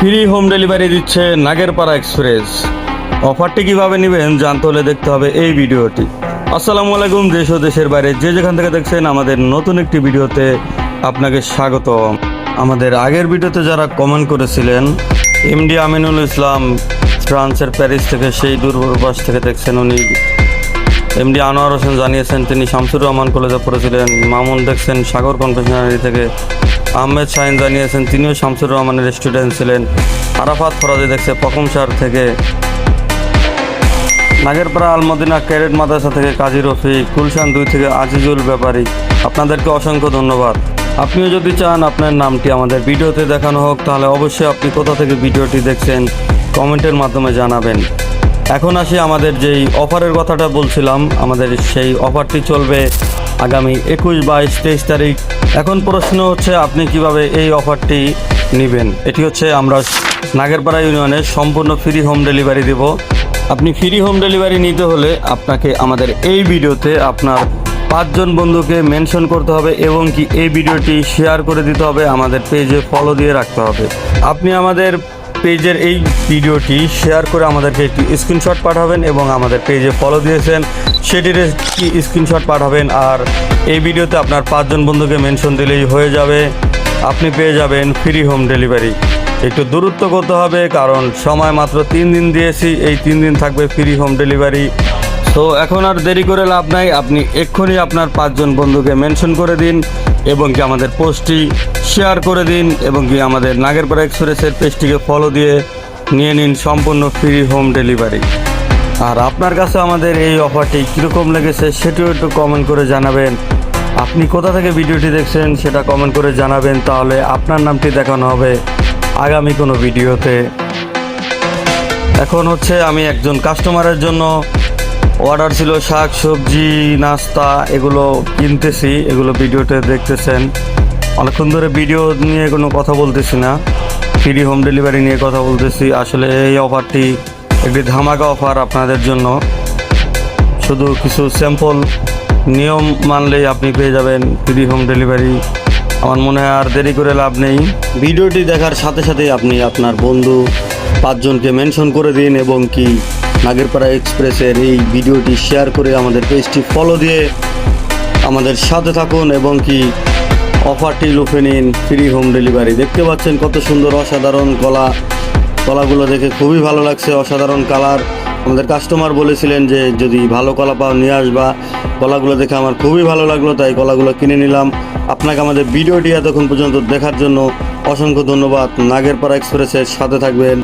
Free home delivery দিচ্ছে Nagerpara express. অফারটি কিভাবে নেবেন জানতে হলে দেখতে হবে এই ভিডিওটি। আসসালামু আলাইকুম, দেশ ও দেশের বাইরে যে যেখান থেকে দেখছেন আমাদের নতুন একটি ভিডিওতে আপনাকে স্বাগত। আমাদের আগের ভিডিওতে যারা কমেন্ট করেছিলেন, এমডি আমিনুল ইসলাম ফ্রান্সের প্যারিস থেকে, সেই দূরপ্রবাস থেকে দেখছেন উনি। এমডি আনোয়ার হোসেন জানিয়েছেন তিনি শামসুর রহমান কলেজে পড়েছিলেন। মামুন দেখছেন সাগর কনফেশনারি থেকে। আহমেদ শাহিন জানিয়েছেন তিনিও শামসুর রহমানের স্টুডেন্ট ছিলেন। আরাফাত ফরাজি দেখছে পকমশার থেকে। নাগেরপাড়া আলমদিনা ক্যাডেট মাদ্রাসা থেকে কাজী রফিক। গুলশান 2 থেকে আজিজুল ব্যাপারী। আপনাদেরকে অসংখ্য ধন্যবাদ। আপনিও যদি চান আপনার নামটি আমাদের ভিডিওতে দেখানো হোক, তাহলে অবশ্যই আপনি কোথা থেকে ভিডিওটি দেখছেন কমেন্টের মাধ্যমে জানাবেন। এখন আসি আমাদের যেই অফারের কথাটা বলছিলাম, আমাদের সেই অফারটি চলবে আগামী 21, 22, 23 তারিখ। এখন প্রশ্ন হচ্ছে আপনি কিভাবে এই অফারটি নেবেন। এটি হচ্ছে আমরা নাগেরপাড়া ইউনিয়নে সম্পূর্ণ ফ্রি হোম ডেলিভারি দেব। আপনি ফ্রি হোম ডেলিভারি নিতে হলে আপনাকে আমাদের এই ভিডিওতে আপনার 5 জন বন্ধুকে মেনশন করতে হবে এবং কি এই ভিডিওটি শেয়ার করে দিতে হবে, আমাদের পেজে ফলো দিয়ে রাখতে হবে। আপনি আমাদের পেজের এই ভিডিওটি শেয়ার করে আমাদেরকে একটি স্ক্রিনশট পাঠাবেন এবং আমাদের পেজে ফলো দিয়েছেন সেটির একটি স্ক্রিনশট পাঠাবেন। আর এই ভিডিওতে আপনার 5 জন বন্ধুকে মেনশন দিলেই হয়ে যাবে, আপনি পেয়ে যাবেন ফ্রি হোম ডেলিভারি। একটু দূরত্ব করতে হবে কারণ সময় মাত্র 3 দিন দিয়েছি, এই 3 দিন থাকবে ফ্রি হোম ডেলিভারি। তো এখন আর দেরি করে লাভ নাই, আপনি এক্ষুনি আপনার 5 জন বন্ধুকে মেনশন করে দিন এবং কি আমাদের পোস্টটি শেয়ার করে দিন এবং কি আমাদের নাগেরপাড়া এক্সপ্রেসের পেজটিকে ফলো দিয়ে নিয়ে নিন সম্পূর্ণ ফ্রি হোম ডেলিভারি। আর আপনার কাছে আমাদের এই অফারটি কীরকম লেগেছে সেটিও একটু কমেন্ট করে জানাবেন। আপনি কোথা থেকে ভিডিওটি দেখছেন সেটা কমেন্ট করে জানাবেন, তাহলে আপনার নামটি দেখানো হবে আগামী কোনো ভিডিওতে। এখন হচ্ছে আমি একজন কাস্টমারের জন্য অর্ডার ছিল শাক সবজি নাস্তা, এগুলো কিনতেছি, এগুলো ভিডিওতে দেখতেছেন। অনেকক্ষণ ধরে ভিডিও নিয়ে কোনো কথা বলতেছি না, ফ্রি হোম ডেলিভারি নিয়ে কথা বলতেছি। আসলে এই অফারটি একটি ধামাকা অফার আপনাদের জন্য। শুধু কিছু স্যাম্পল নিয়ম মানলেই আপনি পেয়ে যাবেন ফ্রি হোম ডেলিভারি। আমার মনে হয় আর দেরি করে লাভ নেই, ভিডিওটি দেখার সাথে সাথেই আপনি আপনার বন্ধু 5 জনকে মেনশন করে দিন এবং কি নাগেরপাড়া এক্সপ্রেসের এই ভিডিওটি শেয়ার করে আমাদের পেজটি ফলো দিয়ে আমাদের সাথে থাকুন এবং কি অফারটি লুফে নিন ফ্রি হোম ডেলিভারি। দেখতে পাচ্ছেন কত সুন্দর অসাধারণ কলাগুলো দেখে খুবই ভালো লাগছে, অসাধারণ কালার। আমাদের কাস্টমার বলেছিলেন যে যদি ভালো কলা পাও নিয়ে আসবা। কলাগুলো দেখে আমার খুবই ভালো লাগলো, তাই কলাগুলো কিনে নিলাম। আপনাকে আমাদের ভিডিওটি এতক্ষণ পর্যন্ত দেখার জন্য অসংখ্য ধন্যবাদ। নাগেরপাড়া এক্সপ্রেসের সাথে থাকবেন।